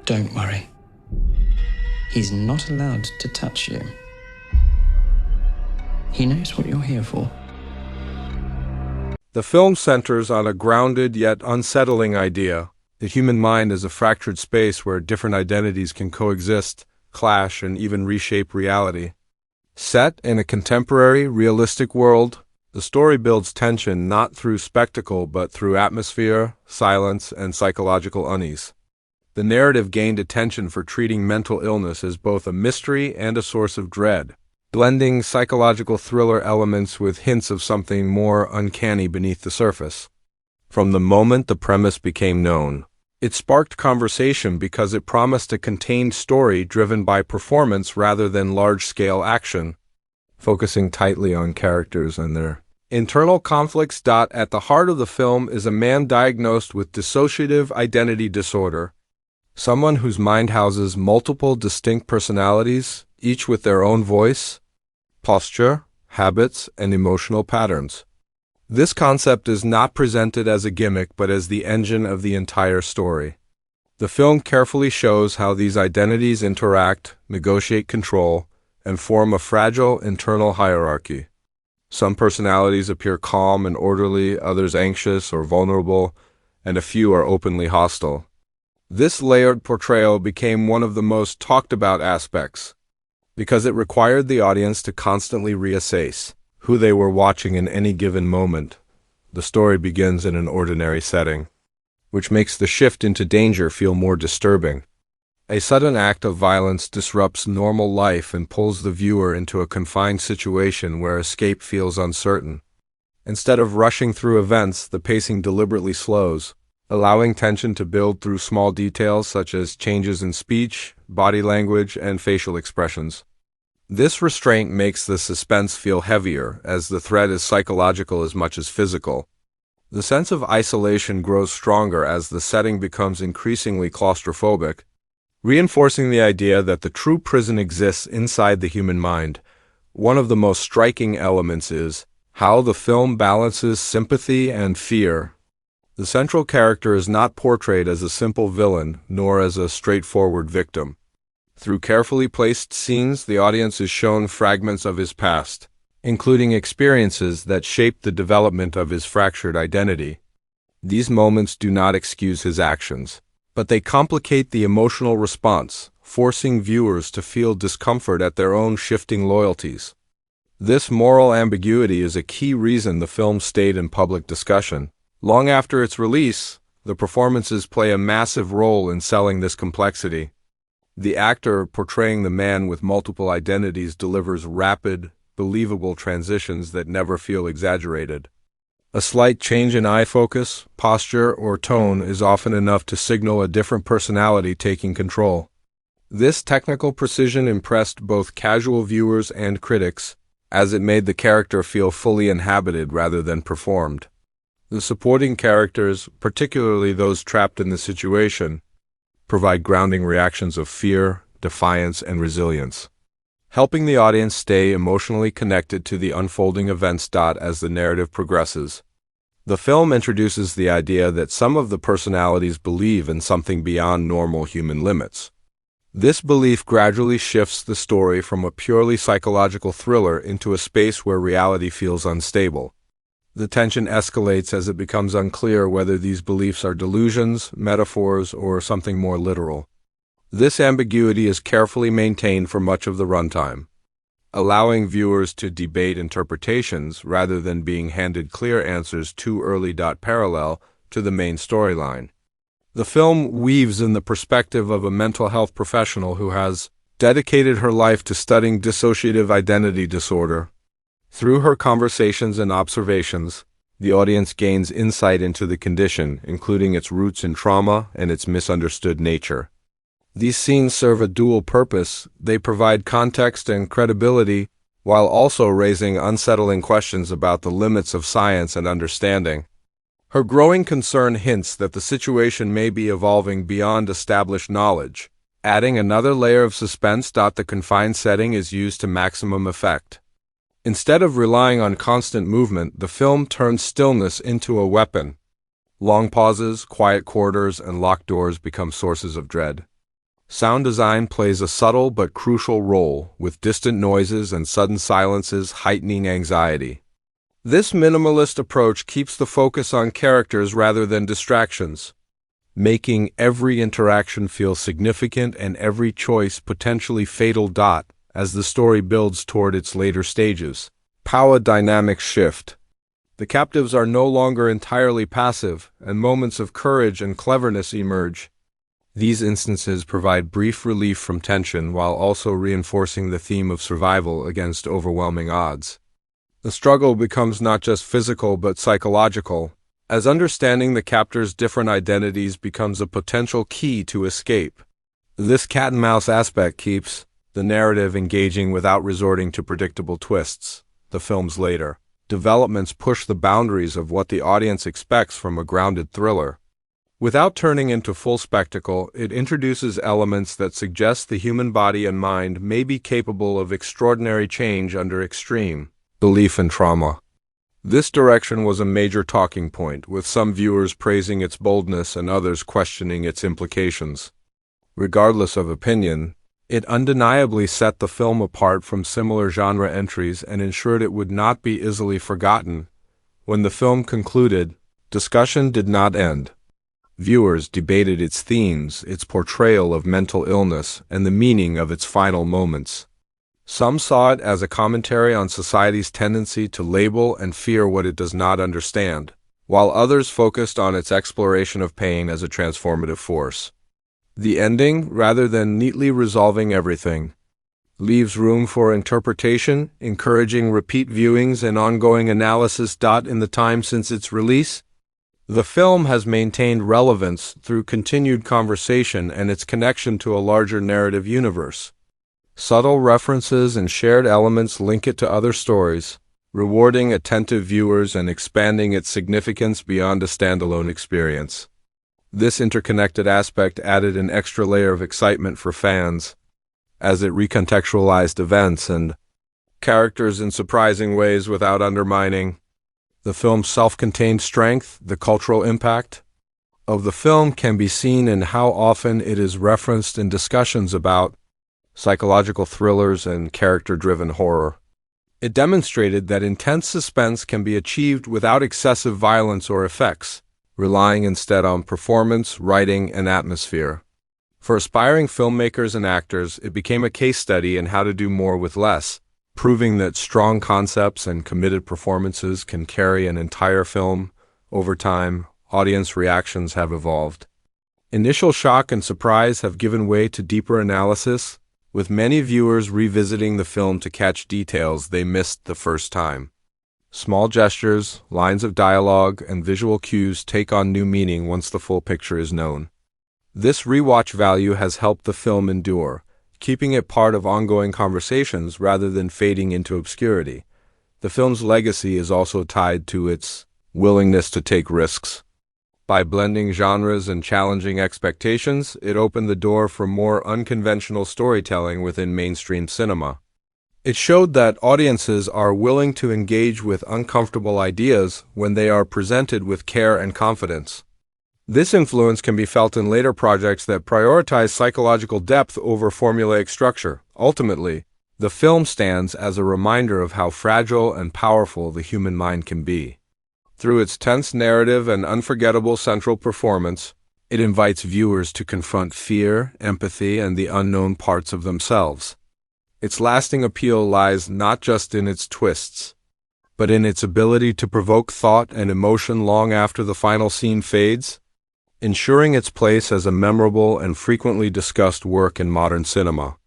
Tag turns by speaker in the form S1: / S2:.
S1: Don't worry. He's not allowed to touch you. He knows what you're here for.
S2: The film centers on a grounded yet unsettling idea. The human mind is a fractured space where different identities can coexist, clash, and even reshape reality. Set in a contemporary, realistic world, the story builds tension not through spectacle but through atmosphere, silence, and psychological unease. The narrative gained attention for treating mental illness as both a mystery and a source of dread, blending psychological thriller elements with hints of something more uncanny beneath the surface. From the moment the premise became known, it sparked conversation because it promised a contained story driven by performance rather than large-scale action, focusing tightly on characters and their internal conflicts. At the heart of the film is a man diagnosed with dissociative identity disorder, someone whose mind houses multiple distinct personalities, each with their own voice, posture, habits, and emotional patterns. This concept is not presented as a gimmick but as the engine of the entire story. The film carefully shows how these identities interact, negotiate control, and form a fragile internal hierarchy. Some personalities appear calm and orderly, others anxious or vulnerable, and a few are openly hostile. This layered portrayal became one of the most talked about aspects, because it required the audience to constantly reassess who they were watching in any given moment. The story begins in an ordinary setting, which makes the shift into danger feel more disturbing. A sudden act of violence disrupts normal life and pulls the viewer into a confined situation where escape feels uncertain. Instead of rushing through events, the pacing deliberately slows, allowing tension to build through small details such as changes in speech, body language, and facial expressions. This restraint makes the suspense feel heavier, as the threat is psychological as much as physical. The sense of isolation grows stronger as the setting becomes increasingly claustrophobic, reinforcing the idea that the true prison exists inside the human mind. One of the most striking elements is how the film balances sympathy and fear. The central character is not portrayed as a simple villain, nor as a straightforward victim. Through carefully placed scenes, the audience is shown fragments of his past, including experiences that shaped the development of his fractured identity. These moments do not excuse his actions, but they complicate the emotional response, forcing viewers to feel discomfort at their own shifting loyalties. This moral ambiguity is a key reason the film stayed in public discussion. Long after its release, the performances play a massive role in selling this complexity. The actor portraying the man with multiple identities delivers rapid, believable transitions that never feel exaggerated. A slight change in eye focus, posture, or tone is often enough to signal a different personality taking control. This technical precision impressed both casual viewers and critics, as it made the character feel fully inhabited rather than performed. The supporting characters, particularly those trapped in the situation, provide grounding reactions of fear, defiance, and resilience, helping the audience stay emotionally connected to the unfolding events. As the narrative progresses, the film introduces the idea that some of the personalities believe in something beyond normal human limits. This belief gradually shifts the story from a purely psychological thriller into a space where reality feels unstable. The tension escalates as it becomes unclear whether these beliefs are delusions, metaphors, or something more literal. This ambiguity is carefully maintained for much of the runtime, allowing viewers to debate interpretations rather than being handed clear answers too early. Parallel to the main storyline, the film weaves in the perspective of a mental health professional who has dedicated her life to studying dissociative identity disorder. Through her conversations and observations, the audience gains insight into the condition, including its roots in trauma and its misunderstood nature. These scenes serve a dual purpose. They provide context and credibility, while also raising unsettling questions about the limits of science and understanding. Her growing concern hints that the situation may be evolving beyond established knowledge, adding another layer of suspense. The confined setting is used to maximum effect. Instead of relying on constant movement, the film turns stillness into a weapon. Long pauses, quiet corridors, and locked doors become sources of dread. Sound design plays a subtle but crucial role, with distant noises and sudden silences heightening anxiety. This minimalist approach keeps the focus on characters rather than distractions, making every interaction feel significant and every choice potentially fatal. As the story builds toward its later stages, power dynamics shift. The captives are no longer entirely passive, and moments of courage and cleverness emerge. These instances provide brief relief from tension while also reinforcing the theme of survival against overwhelming odds. The struggle becomes not just physical but psychological, as understanding the captor's different identities becomes a potential key to escape. This cat-and-mouse aspect keeps the narrative engaging without resorting to predictable twists. The film's later developments push the boundaries of what the audience expects from a grounded thriller. Without turning into full spectacle, it introduces elements that suggest the human body and mind may be capable of extraordinary change under extreme belief and trauma. This direction was a major talking point, with some viewers praising its boldness and others questioning its implications. Regardless of opinion, it undeniably set the film apart from similar genre entries and ensured it would not be easily forgotten. When the film concluded, discussion did not end. Viewers debated its themes, its portrayal of mental illness, and the meaning of its final moments. Some saw it as a commentary on society's tendency to label and fear what it does not understand, while others focused on its exploration of pain as a transformative force. The ending, rather than neatly resolving everything, leaves room for interpretation, encouraging repeat viewings and ongoing analysis. In the time since its release, the film has maintained relevance through continued conversation and its connection to a larger narrative universe. Subtle references and shared elements link it to other stories, rewarding attentive viewers and expanding its significance beyond a standalone experience. This interconnected aspect added an extra layer of excitement for fans, as it recontextualized events and characters in surprising ways without undermining the film's self-contained strength. The cultural impact of the film can be seen in how often it is referenced in discussions about psychological thrillers and character-driven horror. It demonstrated that intense suspense can be achieved without excessive violence or effects, relying instead on performance, writing, and atmosphere. For aspiring filmmakers and actors, it became a case study in how to do more with less, proving that strong concepts and committed performances can carry an entire film. Over time, audience reactions have evolved. Initial shock and surprise have given way to deeper analysis, with many viewers revisiting the film to catch details they missed the first time. Small gestures, lines of dialogue, and visual cues take on new meaning once the full picture is known. This rewatch value has helped the film endure, keeping it part of ongoing conversations rather than fading into obscurity. The film's legacy is also tied to its willingness to take risks. By blending genres and challenging expectations, it opened the door for more unconventional storytelling within mainstream cinema. It showed that audiences are willing to engage with uncomfortable ideas when they are presented with care and confidence. This influence can be felt in later projects that prioritize psychological depth over formulaic structure. Ultimately, the film stands as a reminder of how fragile and powerful the human mind can be. Through its tense narrative and unforgettable central performance, it invites viewers to confront fear, empathy, and the unknown parts of themselves. Its lasting appeal lies not just in its twists, but in its ability to provoke thought and emotion long after the final scene fades, ensuring its place as a memorable and frequently discussed work in modern cinema.